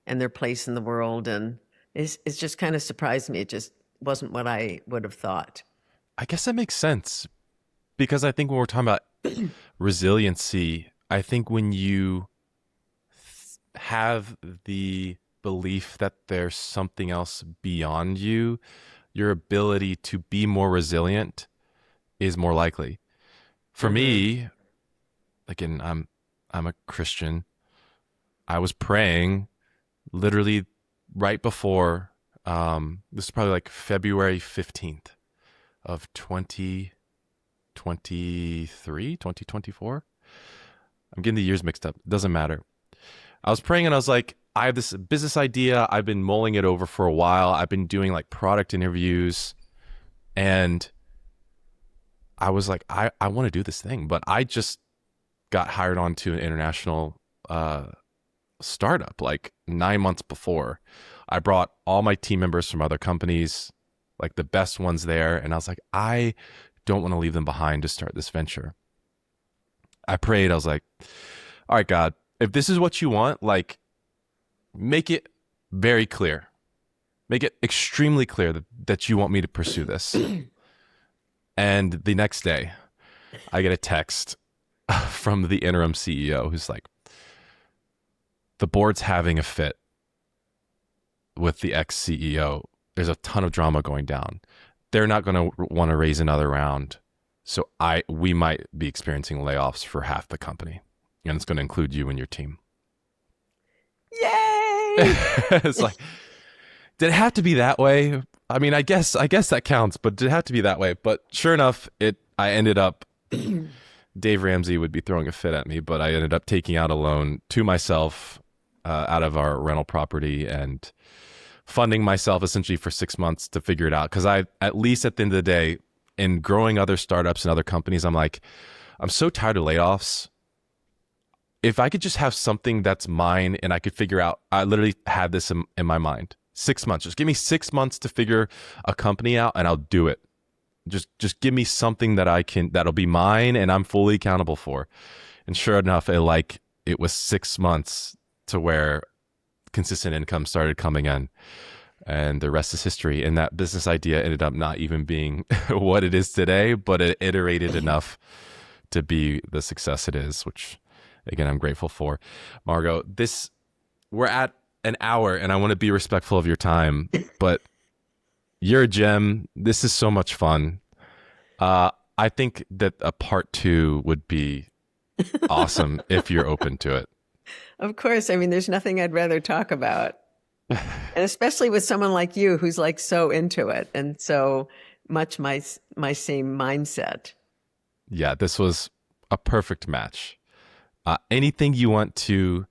and their place in the world. And it's just kind of surprised me. It just wasn't what I would have thought. I guess that makes sense, because I think when we're talking about resiliency, I think when you have the belief that there's something else beyond you, your ability to be more resilient is more likely. For Mm-hmm. me, again, I'm a Christian. I was praying literally right before this is probably like February 15th of 2023, 2024. I'm getting the years mixed up. It doesn't matter. I was praying and I was like, I have this business idea. I've been mulling it over for a while. I've been doing like product interviews, and I was like, I want to do this thing, but I just got hired onto an international startup like 9 months before. I brought all my team members from other companies, like the best ones there. And I was like, I don't want to leave them behind to start this venture. I prayed. I was like, all right, God, if this is what you want, like, make it very clear. Make it extremely clear that you want me to pursue this. And the next day, I get a text from the interim CEO who's like, the board's having a fit with the ex-CEO. There's a ton of drama going down. They're not going to want to raise another round. So we might be experiencing layoffs for half the company. And it's going to include you and your team. Yay! It's like, did it have to be that way? I mean, I guess that counts, but did it have to be that way? But sure enough, I ended up, Dave Ramsey would be throwing a fit at me, but I ended up taking out a loan to myself out of our rental property and funding myself essentially for 6 months to figure it out. Because at least at the end of the day, in growing other startups and other companies, I'm like, I'm so tired of layoffs. If I could just have something that's mine and I could figure out, I literally had this in my mind. 6 months. Just give me 6 months to figure a company out and I'll do it. Just give me something that'll be mine and I'm fully accountable for. And sure enough, it was 6 months to where consistent income started coming in, and the rest is history. And that business idea ended up not even being what it is today, but it iterated enough to be the success it is, which again, I'm grateful for. Margot, we're at an hour and I want to be respectful of your time, but you're a gem. This is so much fun. I think that a part 2 would be awesome if you're open to it. Of course. I mean, there's nothing I'd rather talk about. And especially with someone like you who's like so into it and so much my same mindset. Yeah, this was a perfect match. Anything you want to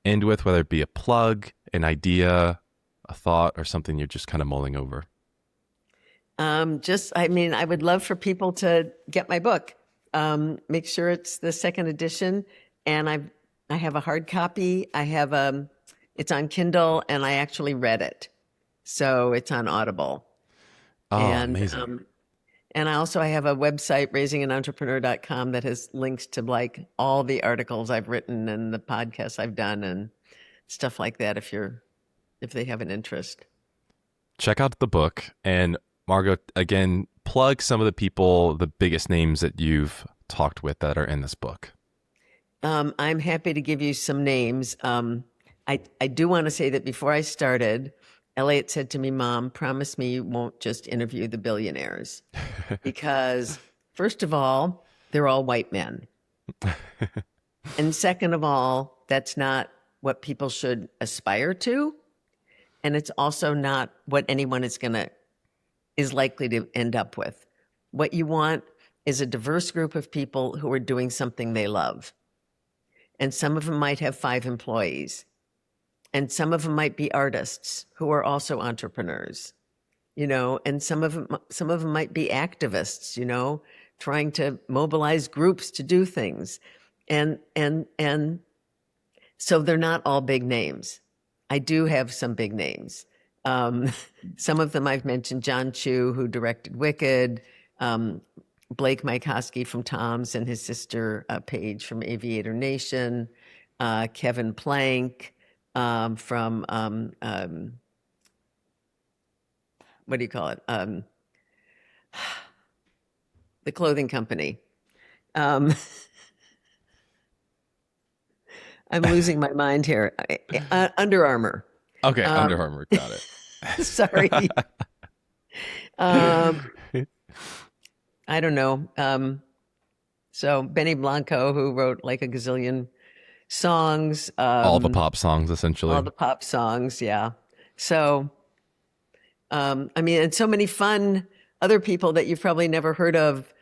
end with, whether it be a plug, an idea, a thought, or something you're just kind of mulling over? I would love for people to get my book. Make sure it's the second edition. And I have a hard copy. It's on Kindle and I actually read it. So it's on Audible. Oh, amazing. And I have a website, raisinganentrepreneur.com, that has links to like all the articles I've written and the podcasts I've done and stuff like that if they have an interest. Check out the book. And Margot, again, plug some of the people, the biggest names that you've talked with that are in this book. I'm happy to give you some names. I do want to say that before I started, Elliott said to me, Mom, promise me you won't just interview the billionaires. Because first of all, they're all white men. And second of all, that's not what people should aspire to. And it's also not what anyone is likely to end up with. What you want is a diverse group of people who are doing something they love. And some of them might have 5 employees. And some of them might be artists who are also entrepreneurs, and some of them might be activists, trying to mobilize groups to do things. And so they're not all big names. I do have some big names. Some of them I've mentioned: John Chu, who directed Wicked, Blake Mycoskie from Tom's and his sister Paige from Aviator Nation, Kevin Plank from what do you call it? The clothing company. I'm losing my mind here. Under Armour. Okay, Under Armour, got it. Sorry. I don't know. So Benny Blanco, who wrote like a gazillion songs. All the pop songs, essentially. All the pop songs, yeah. So, and so many fun other people that you've probably never heard of.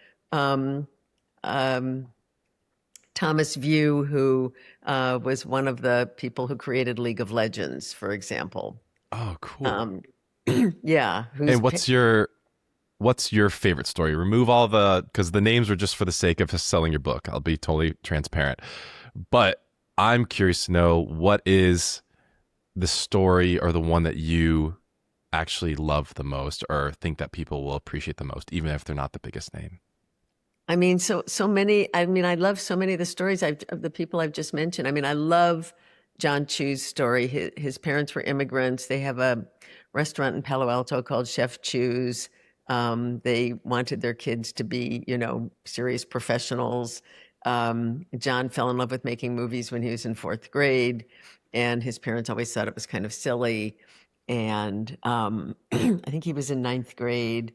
Thomas View, who was one of the people who created League of Legends, for example. Oh, cool. Yeah. And what's your favorite story? Remove all because the names are just for the sake of selling your book. I'll be totally transparent. But I'm curious to know, what is the story or the one that you actually love the most or think that people will appreciate the most, even if they're not the biggest name? I mean, so many. I mean, I love so many of the stories of the people I've just mentioned. I mean, I love John Chu's story. His parents were immigrants. They have a restaurant in Palo Alto called Chef Chu's. They wanted their kids to be, serious professionals. John fell in love with making movies when he was in fourth grade, and his parents always thought it was kind of silly. And I think he was in ninth grade.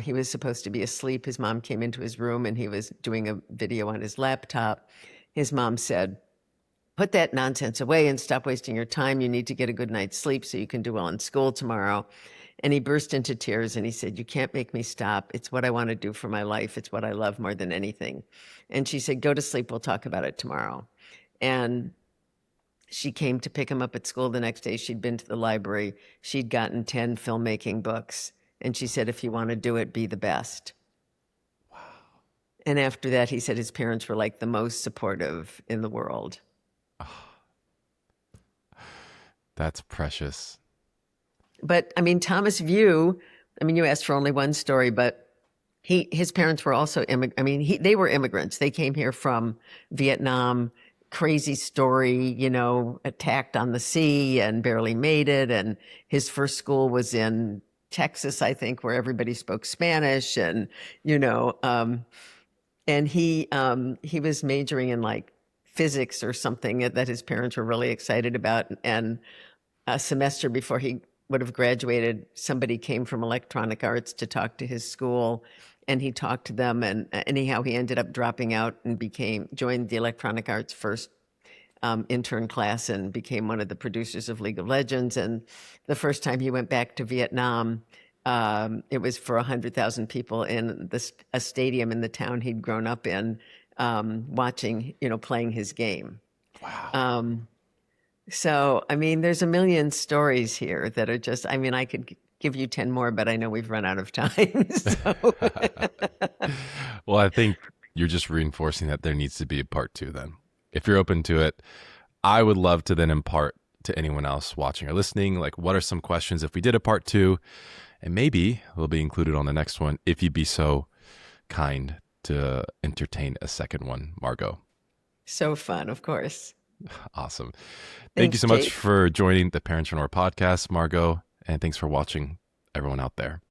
He was supposed to be asleep. His mom came into his room and he was doing a video on his laptop. His mom said, "Put that nonsense away and stop wasting your time. You need to get a good night's sleep so you can do well in school tomorrow." And he burst into tears and he said, "You can't make me stop. It's what I want to do for my life. It's what I love more than anything." And she said, "Go to sleep. We'll talk about it tomorrow." And she came to pick him up at school the next day. She'd been to the library. She'd gotten 10 filmmaking books. And she said, "If you want to do it, be the best." And after that, he said his parents were like the most supportive in the world. That's precious. But I mean, Thomas View, I mean, you asked for only one story, but his parents were also they were immigrants. They came here from Vietnam. Crazy story, attacked on the sea and barely made it. And his first school was in Texas, I think, where everybody spoke Spanish. And and he was majoring in like physics or something that his parents were really excited about. And a semester before he would have graduated, somebody came from electronic arts to talk to his school, and he talked to them. And anyhow, he ended up dropping out and joined the electronic arts first intern class and became one of the producers of League of Legends. And the first time he went back to Vietnam, it was for 100,000 people in a stadium in the town he'd grown up in, watching, playing his game. Wow. So, I mean, there's a million stories here that are just, I mean, I could give you 10 more, but I know we've run out of time. So. Well, I think you're just reinforcing that there needs to be a part two then. If you're open to it, I would love to then impart to anyone else watching or listening, like, what are some questions if we did a part two? And maybe they'll be included on the next one if you'd be so kind to entertain a second one, Margot. So fun, of course. Awesome. Thank you Thanks, so much Jake. for joining the Parentreneur podcast, Margot. And thanks for watching, everyone out there.